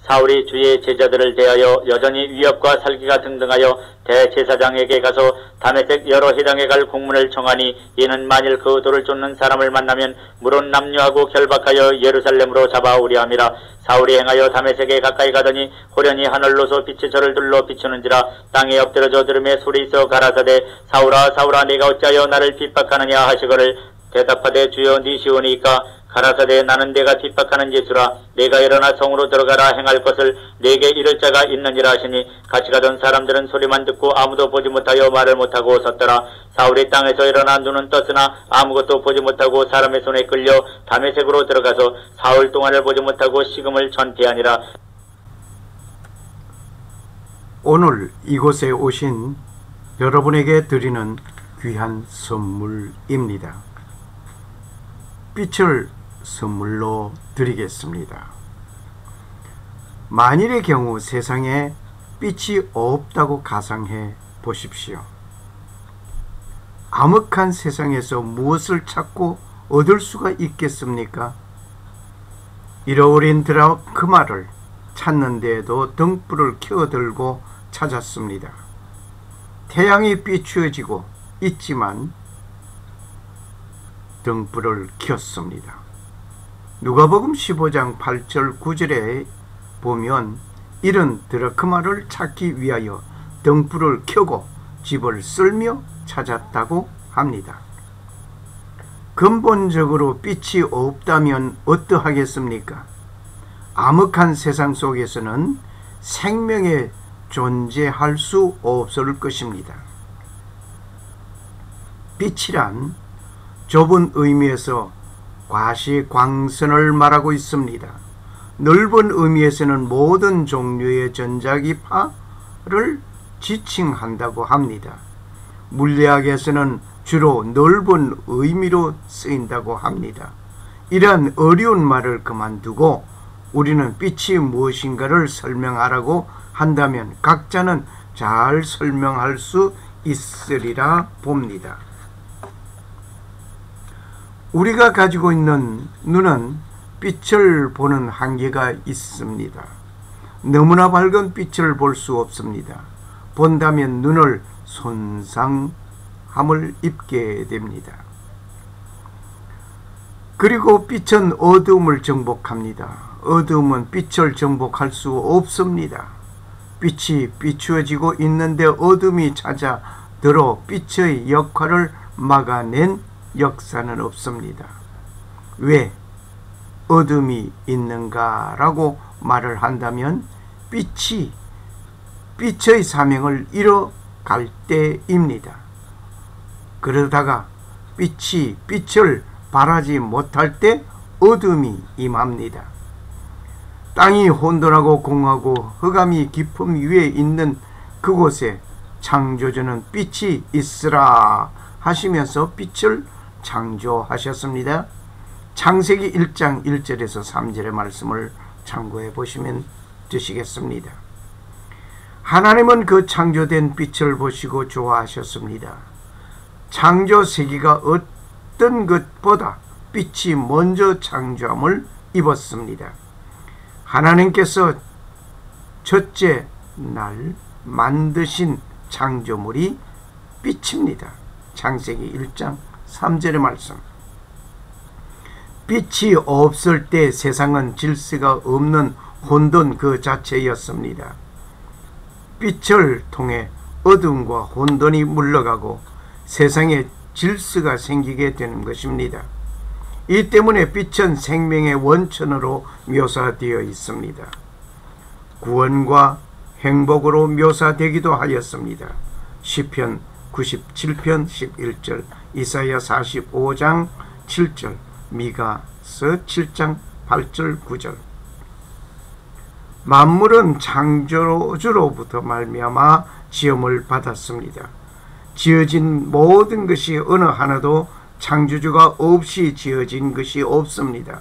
사울이 주의 제자들을 대하여 여전히 위협과 살기가 등등하여 대제사장에게 가서 다메섹 여러 회당에 갈 공문을 청하니, 이는 만일 그 도를 쫓는 사람을 만나면 물은 남녀하고 결박하여 예루살렘으로 잡아오려 함이라. 사울이 행하여 다메섹에 가까이 가더니 호련히 하늘로서 빛이 저를 둘러 비추는지라. 땅에 엎드러져 들음에 소리 있어 가라사대, 사울아 사울아 네가 어찌하여 나를 핍박하느냐 하시거늘, 대답하되 주여 니시오니까. 가라사대 나는 내가 핍박하는 예수라. 내가 일어나 성으로 들어가라 행할 것을 내게 이를 자가 있느니라 하시니, 같이 가던 사람들은 소리만 듣고 아무도 보지 못하여 말을 못하고 섰더라. 사울이 땅에서 일어나 눈은 떴으나 아무것도 보지 못하고 사람의 손에 끌려 다메섹으로 들어가서 사흘 동안을 보지 못하고 식음을 전폐하니라. 오늘 이곳에 오신 여러분에게 드리는 귀한 선물입니다. 빛을 선물로 드리겠습니다. 만일의 경우 세상에 빛이 없다고 가상해 보십시오. 암흑한 세상에서 무엇을 찾고 얻을 수가 있겠습니까? 잃어버린 드라크마를 찾는 데에도 등불을 켜들고 찾았습니다. 태양이 비추어지고 있지만 등불을 켰습니다. 누가복음 15장 8절 9절에 보면 이런 드라크마를 찾기 위하여 등불을 켜고 집을 쓸며 찾았다고 합니다. 근본적으로 빛이 없다면 어떠하겠습니까? 암흑한 세상 속에서는 생명이 존재할 수 없을 것입니다. 빛이란 좁은 의미에서 과시광선을 말하고 있습니다. 넓은 의미에서는 모든 종류의 전자기파를 지칭한다고 합니다. 물리학에서는 주로 넓은 의미로 쓰인다고 합니다. 이러한 어려운 말을 그만두고 우리는 빛이 무엇인가를 설명하라고 한다면 각자는 잘 설명할 수 있으리라 봅니다. 우리가 가지고 있는 눈은 빛을 보는 한계가 있습니다. 너무나 밝은 빛을 볼 수 없습니다. 본다면 눈을 손상함을 입게 됩니다. 그리고 빛은 어두움을 정복합니다. 어두움은 빛을 정복할 수 없습니다. 빛이 비추어지고 있는데 어둠이 찾아들어 빛의 역할을 막아낸 역사는 없습니다. 왜 어둠이 있는가라고 말을 한다면 빛이 빛의 사명을 이뤄갈 때입니다. 그러다가 빛이 빛을 발하지 못할 때 어둠이 임합니다. 땅이 혼돈하고 공하고 흑암이 깊음 위에 있는 그곳에 창조주는 빛이 있으라 하시면서 빛을 창조하셨습니다. 창세기 1장 1절에서 3절의 말씀을 참고해 보시면 되시겠습니다. 하나님은 그 창조된 빛을 보시고 좋아하셨습니다. 창조 세계가 어떤 것보다 빛이 먼저 창조함을 입었습니다. 하나님께서 첫째 날 만드신 창조물이 빛입니다. 창세기 1장 3절의 말씀. 빛이 없을 때 세상은 질서가 없는 혼돈 그 자체였습니다. 빛을 통해 어둠과 혼돈이 물러가고 세상에 질서가 생기게 되는 것입니다. 이 때문에 빛은 생명의 원천으로 묘사되어 있습니다. 구원과 행복으로 묘사되기도 하였습니다. 시편 97편 11절, 이사야 45장 7절, 미가서 7장 8절 9절. 만물은 창조주로부터 말미암아 지음을 받았습니다. 지어진 모든 것이 어느 하나도 창조주가 없이 지어진 것이 없습니다.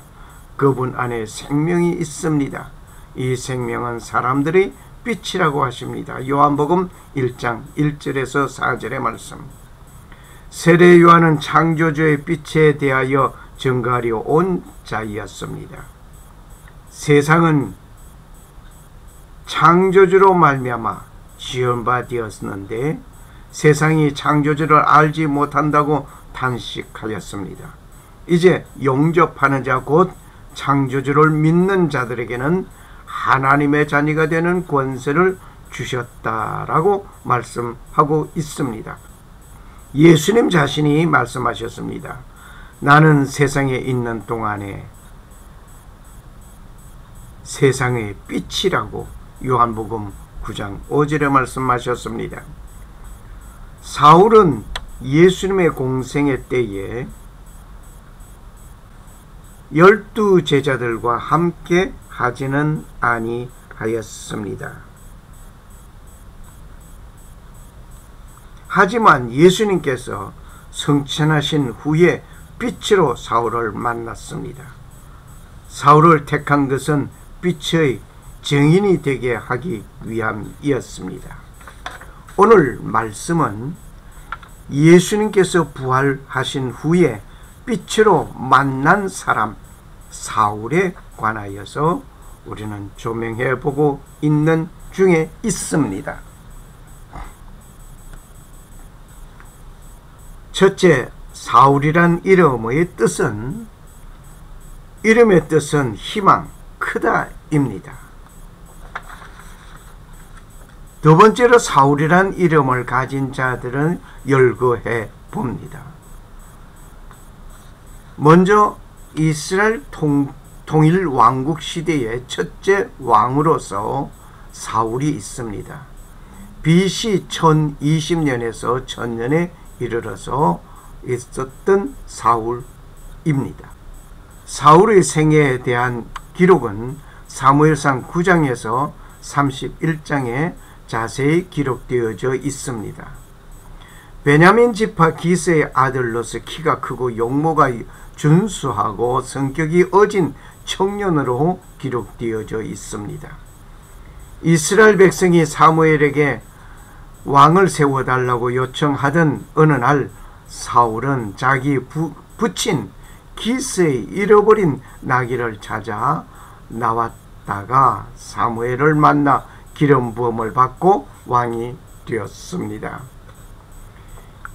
그분 안에 생명이 있습니다. 이 생명은 사람들의 빛이라고 하십니다. 요한복음 1장 1절에서 4절의 말씀. 세례 요한은 창조주의 빛에 대하여 증거하려 온 자이었습니다. 세상은 창조주로 말미암아 지은 바 되었는데 세상이 창조주를 알지 못한다고 탄식하였습니다. 이제 용접하는 자 곧 창조주를 믿는 자들에게는 하나님의 자녀가 되는 권세를 주셨다라고 말씀하고 있습니다. 예수님 자신이 말씀하셨습니다. 나는 세상에 있는 동안에 세상의 빛이라고 요한복음 9장 5절에 말씀하셨습니다. 사울은 예수님의 공생의 때에 12 제자들과 함께 하지는 아니하였습니다. 하지만 예수님께서 성천하신 후에 빛으로 사울을 만났습니다. 사울을 택한 것은 빛의 증인이 되게 하기 위함이었습니다. 오늘 말씀은 예수님께서 부활하신 후에 빛으로 만난 사람 사울에 관하여서 우리는 조명해 보고 있는 중에 있습니다. 첫째, 사울이란 이름의 뜻은 희망, 크다입니다. 두 번째로 사울이란 이름을 가진 자들은 열거해 봅니다. 먼저 이스라엘 통일 왕국 시대의 첫째 왕으로서 사울이 있습니다. BC 1020년에서 1000년에 이르러서 있었던 사울입니다. 사울의 생애에 대한 기록은 사무엘상 9장에서 31장에 자세히 기록되어져 있습니다. 베냐민 지파 기스의 아들로서 키가 크고 용모가 준수하고 성격이 어진 청년으로 기록되어져 있습니다. 이스라엘 백성이 사무엘에게 왕을 세워달라고 요청하던 어느 날 사울은 자기 부친 기스의 잃어버린 나귀를 찾아 나왔다가 사무엘을 만나 기름 부음을 받고 왕이 되었습니다.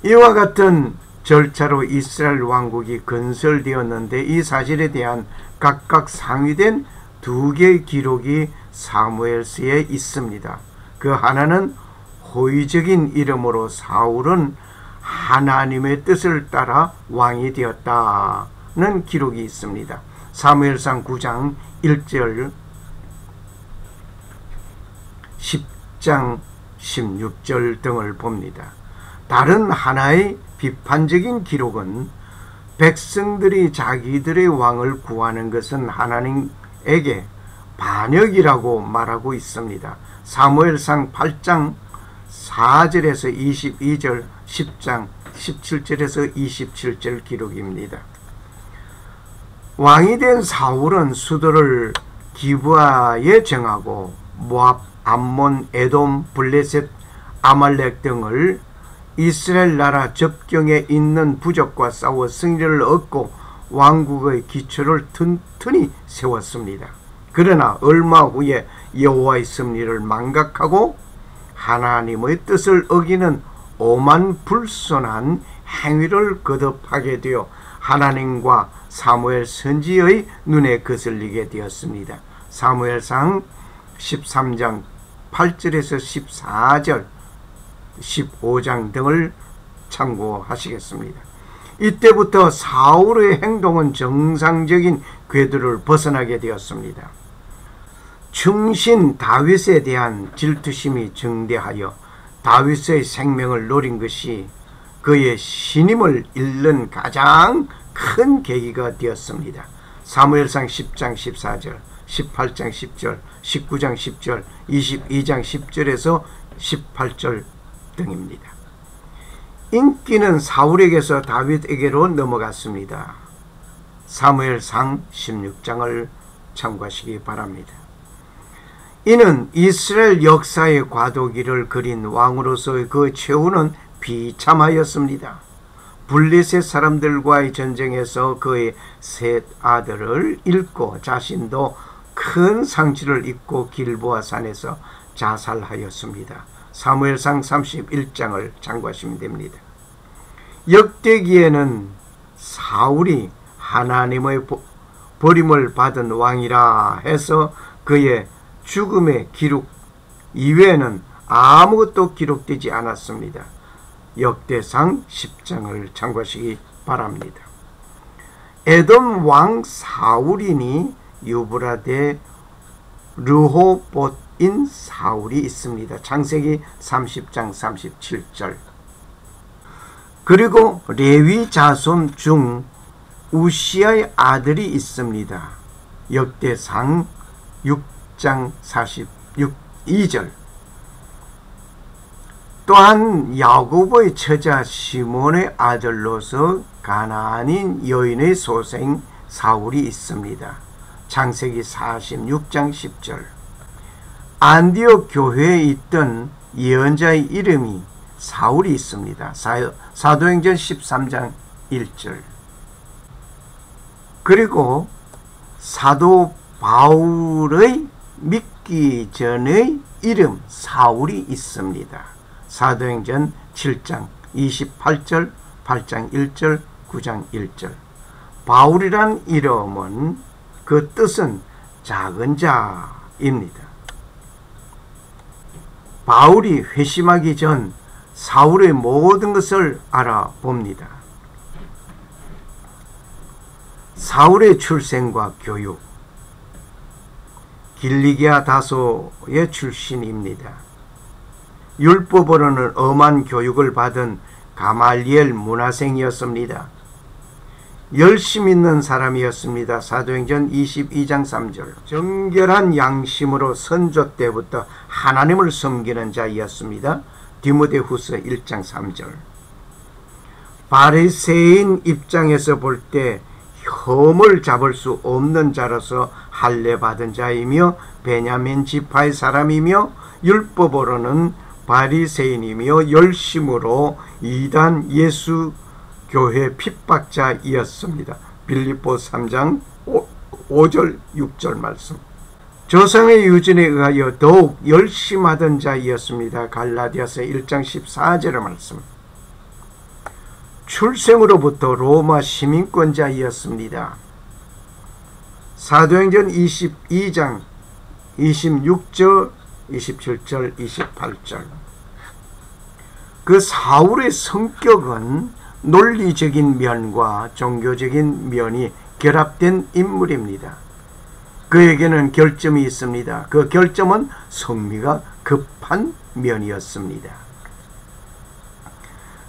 이와 같은 절차로 이스라엘 왕국이 건설되었는데 이 사실에 대한 각각 상위된 두 개의 기록이 사무엘서에 있습니다. 그 하나는 호의적인 이름으로 사울은 하나님의 뜻을 따라 왕이 되었다는 기록이 있습니다. 사무엘상 9장 1절 10장 16절 등을 봅니다. 다른 하나의 비판적인 기록은 백성들이 자기들의 왕을 구하는 것은 하나님에게 반역이라고 말하고 있습니다. 사무엘상 8장 4절에서 22절, 10장 17절에서 27절 기록입니다. 왕이 된 사울은 수도를 기브아에 정하고 모압, 암몬, 에돔, 블레셋, 아말렉 등을 이스라엘 나라 접경에 있는 부족과 싸워 승리를 얻고 왕국의 기초를 튼튼히 세웠습니다. 그러나 얼마 후에 여호와의 섭리를 망각하고 하나님의 뜻을 어기는 오만불손한 행위를 거듭하게 되어 하나님과 사무엘 선지의 눈에 거슬리게 되었습니다. 사무엘상 13장 8절에서 14절 15장 등을 참고하시겠습니다. 이때부터 사울의 행동은 정상적인 궤도를 벗어나게 되었습니다. 충신 다윗에 대한 질투심이 증대하여 다윗의 생명을 노린 것이 그의 신임을 잃는 가장 큰 계기가 되었습니다. 사무엘상 10장 14절, 18장 10절, 19장 10절, 22장 10절에서 18절 등입니다. 인기는 사울에게서 다윗에게로 넘어갔습니다. 사무엘상 16장을 참고하시기 바랍니다. 이는 이스라엘 역사의 과도기를 그린 왕으로서의 그 최후는 비참하였습니다. 블레셋 사람들과의 전쟁에서 그의 셋 아들을 잃고 자신도 큰 상처를 입고 길보아 산에서 자살하였습니다. 사무엘상 31장을 참고하시면 됩니다. 역대기에는 사울이 하나님의 버림을 받은 왕이라 해서 그의 죽음의 기록 이외에는 아무것도 기록되지 않았습니다. 역대상 10장을 참고하시기 바랍니다. 에돔 왕 사울이니 유브라데 르호봇인 사울이 있습니다. 창세기 30장 37절. 그리고 레위 자손 중 우시아의 아들이 있습니다. 역대상 6장 42절. 또한 야고보의 처자 시몬의 아들로서 가나안인 여인의 소생 사울이 있습니다. 창세기 46장 10절. 안디옥 교회에 있던 예언자의 이름이 사울이 있습니다. 사도행전 13장 1절. 그리고 사도 바울의 믿기 전의 이름 사울이 있습니다. 사도행전 7장 28절, 8장 1절, 9장 1절. 바울이란 이름은 그 뜻은 작은 자입니다. 바울이 회심하기 전 사울의 모든 것을 알아봅니다. 사울의 출생과 교육. 길리기아 다소의 출신입니다. 율법으로는 엄한 교육을 받은 가말리엘 문화생이었습니다. 열심 있는 사람이었습니다. 사도행전 22장 3절. 정결한 양심으로 선조 때부터 하나님을 섬기는 자였습니다. 디모데후서 1장 3절. 바리새인 입장에서 볼 때 혐을 잡을 수 없는 자로서 할례받은 자이며 베냐민 지파의 사람이며 율법으로는 바리새인이며 열심으로 이단 예수 교회 핍박자이었습니다. 빌립보 3장 5절 6절 말씀. 조상의 유전에 의하여 더욱 열심하던 자이었습니다. 갈라디아서 1장 14절의 말씀. 출생으로부터 로마 시민권자이었습니다. 사도행전 22장 26절 27절 28절. 그 사울의 성격은 논리적인 면과 종교적인 면이 결합된 인물입니다. 그에게는 결점이 있습니다. 그 결점은 성미가 급한 면이었습니다.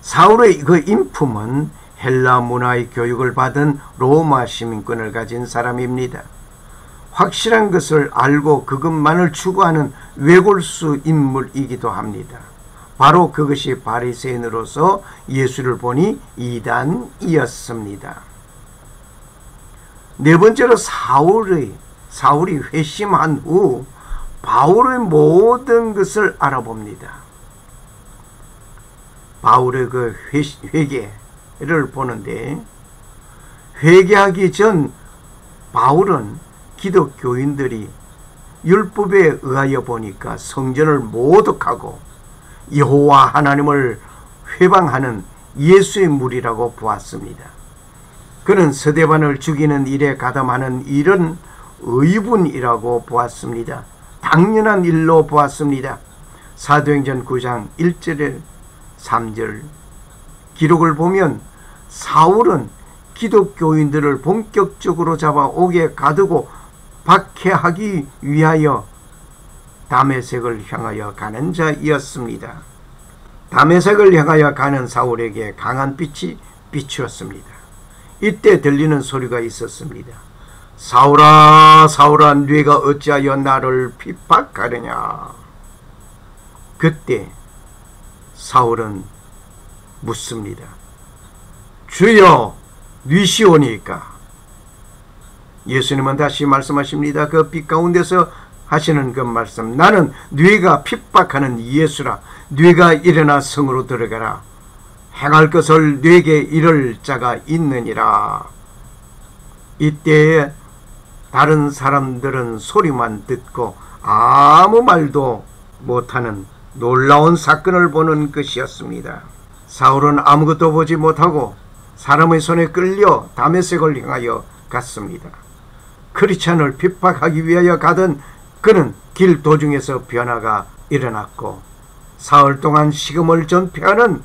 사울의 그 인품은 헬라 문화의 교육을 받은 로마 시민권을 가진 사람입니다. 확실한 것을 알고 그것만을 추구하는 외골수 인물이기도 합니다. 바로 그것이 바리새인으로서 예수를 보니 이단이었습니다. 네 번째로 사울이 회심한 후 바울의 모든 것을 알아봅니다. 바울의 그 회개를 보는데, 회개하기 전 바울은 기독교인들이 율법에 의하여 보니까 성전을 모독하고 여호와 하나님을 회방하는 예수의 무리라고 보았습니다. 그는 스데반을 죽이는 일에 가담하는 일은 의분이라고 보았습니다. 당연한 일로 보았습니다. 사도행전 9장 1절에 3절 기록을 보면 사울은 기독교인들을 본격적으로 잡아 옥에 가두고 박해하기 위하여 다메섹을 향하여 가는 자이었습니다. 다메섹을 향하여 가는 사울에게 강한 빛이 비추었습니다. 이때 들리는 소리가 있었습니다. 사울아, 사울아, 네가 어찌하여 나를 핍박하느냐. 그때 사울은 묻습니다. 주여, 니시오니까. 예수님은 다시 말씀하십니다. 그 빛 가운데서 하시는 그 말씀. 나는 네가 핍박하는 예수라. 네가 일어나 성으로 들어가라. 행할 것을 네게 이를 자가 있느니라. 이때에 다른 사람들은 소리만 듣고 아무 말도 못하는 놀라운 사건을 보는 것이었습니다. 사울은 아무것도 보지 못하고 사람의 손에 끌려 다메섹을 향하여 갔습니다. 크리스찬을 핍박하기 위하여 가던 그는 길 도중에서 변화가 일어났고 사흘 동안 식음을 전폐하는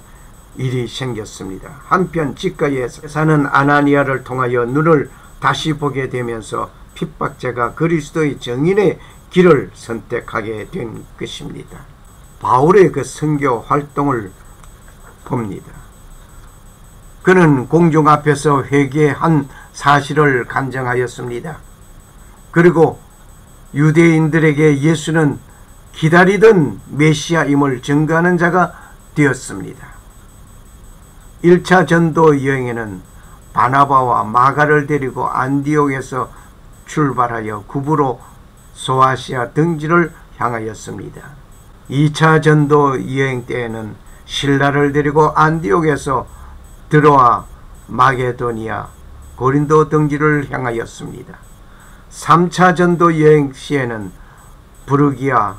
일이 생겼습니다. 한편 집가에 사는 아나니아를 통하여 눈을 다시 보게 되면서 핍박자가 그리스도의 정인의 길을 선택하게 된 것입니다. 바울의 그 선교 활동을 봅니다. 그는 공중 앞에서 회개한 사실을 간증하였습니다. 그리고 유대인들에게 예수는 기다리던 메시아임을 증거하는 자가 되었습니다. 1차 전도 여행에는 바나바와 마가를 데리고 안디옥에서 출발하여 구부로 소아시아 등지를 향하였습니다. 2차 전도 여행 때에는 실라를 데리고 안디옥에서 드로아, 마게도니아, 고린도 등지를 향하였습니다. 3차 전도 여행 시에는 부르기아,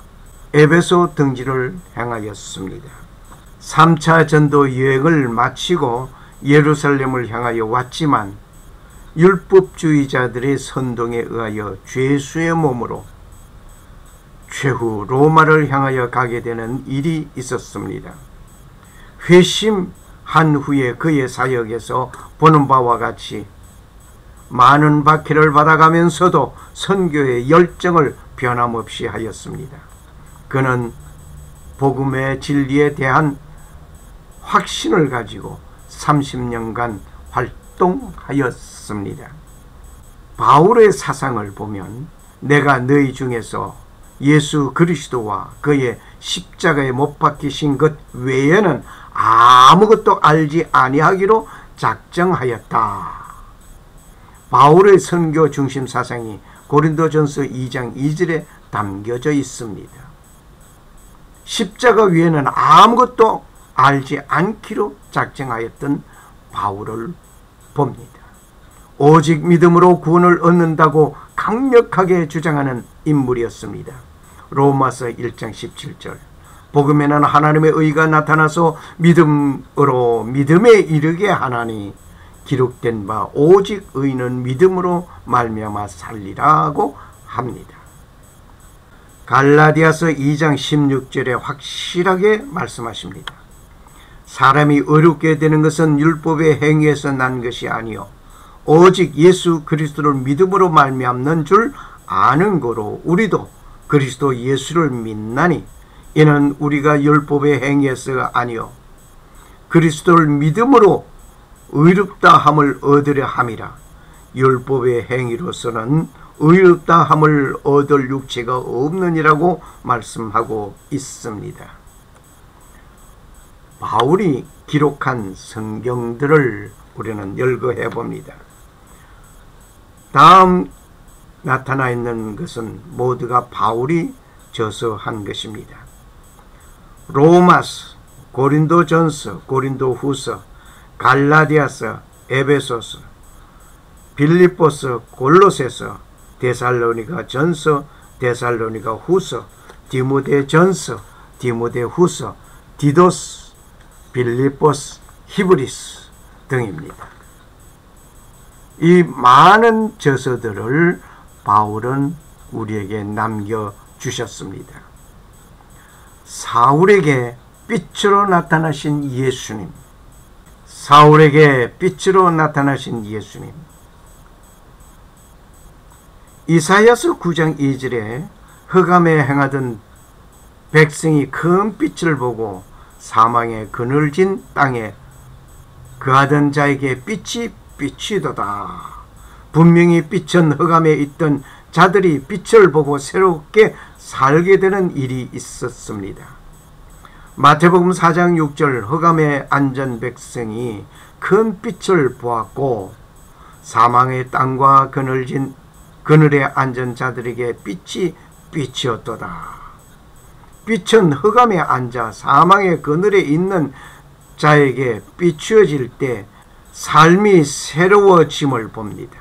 에베소 등지를 향하였습니다. 3차 전도 여행을 마치고 예루살렘을 향하여 왔지만 율법주의자들의 선동에 의하여 죄수의 몸으로 최후 로마를 향하여 가게 되는 일이 있었습니다. 회심한 후에 그의 사역에서 보는 바와 같이 많은 박해를 받아가면서도 선교의 열정을 변함없이 하였습니다. 그는 복음의 진리에 대한 확신을 가지고 30년간 활동하였습니다. 바울의 사상을 보면 내가 너희 중에서 예수 그리스도와 그의 십자가에 못 박히신 것 외에는 아무것도 알지 아니하기로 작정하였다. 바울의 선교 중심 사상이 고린도전서 2장 2절에 담겨져 있습니다. 십자가 위에는 아무것도 알지 않기로 작정하였던 바울을 봅니다. 오직 믿음으로 구원을 얻는다고 강력하게 주장하는 인물이었습니다. 로마서 1장 17절 복음에는 하나님의 의가 나타나서 믿음으로 믿음에 이르게 하나니 기록된 바 오직 의는 믿음으로 말미암아 살리라고 합니다. 갈라디아서 2장 16절에 확실하게 말씀하십니다. 사람이 의롭게 되는 것은 율법의 행위에서 난 것이 아니요 오직 예수 그리스도를 믿음으로 말미암는 줄 아는 거로 우리도 그리스도 예수를 믿나니 이는 우리가 율법의 행위에서가 아니요 그리스도를 믿음으로 의롭다 함을 얻으려 함이라. 율법의 행위로서는 의롭다 함을 얻을 육체가 없느니라고 말씀하고 있습니다. 바울이 기록한 성경들을 우리는 열거해 봅니다. 다음 나타나 있는 것은 모두가 바울이 저서한 것입니다. 로마서, 고린도전서, 고린도후서, 갈라디아서, 에베소서, 빌립보서, 골로새서, 데살로니가 전서, 데살로니가 후서, 디모데 전서, 디모데 후서, 디도스, 빌립보스, 히브리스 등입니다. 이 많은 저서들을 바울은 우리에게 남겨주셨습니다. 사울에게 빛으로 나타나신 예수님, 사울에게 빛으로 나타나신 예수님. 이사야서 9장 2절에 흑암에 행하던 백성이 큰 빛을 보고 사망의 그늘진 땅에 그하던 자에게 빛이 비치도다. 분명히 빛은 흑암에 있던 자들이 빛을 보고 새롭게 살게 되는 일이 있었습니다. 마태복음 4장 6절 흑암에 앉은 백성이 큰 빛을 보았고 사망의 땅과 그늘에 앉은 자들에게 빛이 비치었도다. 빛은 흑암에 앉아 사망의 그늘에 있는 자에게 비추어질 때 삶이 새로워짐을 봅니다.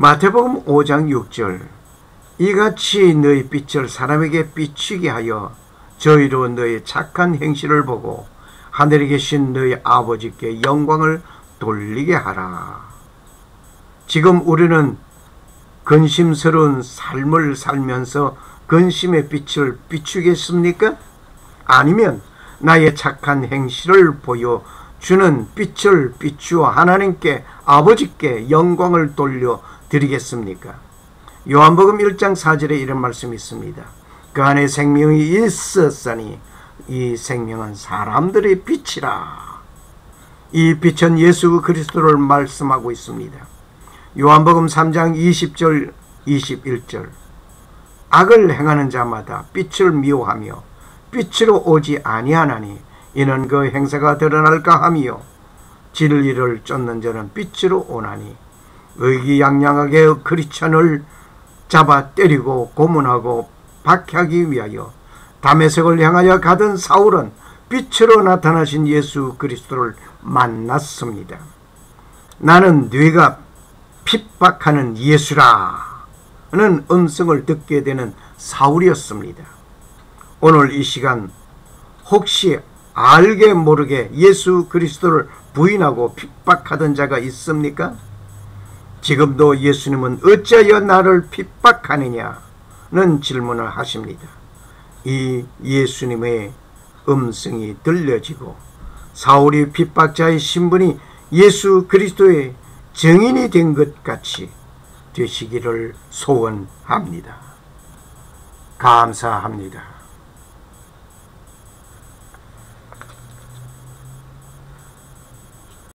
마태복음 5장 6절 이같이 너희 빛을 사람에게 비추게 하여 저희로 너희 착한 행실을 보고 하늘에 계신 너희 아버지께 영광을 돌리게 하라. 지금 우리는 근심스러운 삶을 살면서 근심의 빛을 비추겠습니까? 아니면 나의 착한 행실을 보여 주는 빛을 비추어 하나님께 아버지께 영광을 돌려 드리겠습니까? 요한복음 1장 4절에 이런 말씀이 있습니다. 그 안에 생명이 있었으니 이 생명은 사람들의 빛이라. 이 빛은 예수 그리스도를 말씀하고 있습니다. 요한복음 3장 20절 21절 악을 행하는 자마다 빛을 미워하며 빛으로 오지 아니하나니 이는 그 행사가 드러날까 하며 진리를 쫓는 자는 빛으로 오나니 의기양양하게 크리스천을 잡아 때리고 고문하고 박해하기 위하여 다메섹을 향하여 가던 사울은 빛으로 나타나신 예수 그리스도를 만났습니다. 나는 네가 핍박하는 예수라 는 음성을 듣게 되는 사울이었습니다. 오늘 이 시간 혹시 알게 모르게 예수 그리스도를 부인하고 핍박하던 자가 있습니까? 지금도 예수님은 어찌하여 나를 핍박하느냐는 질문을 하십니다. 이 예수님의 음성이 들려지고 사울이 핍박자의 신분이 예수 그리스도의 증인이 된 것 같이 되시기를 소원합니다. 감사합니다.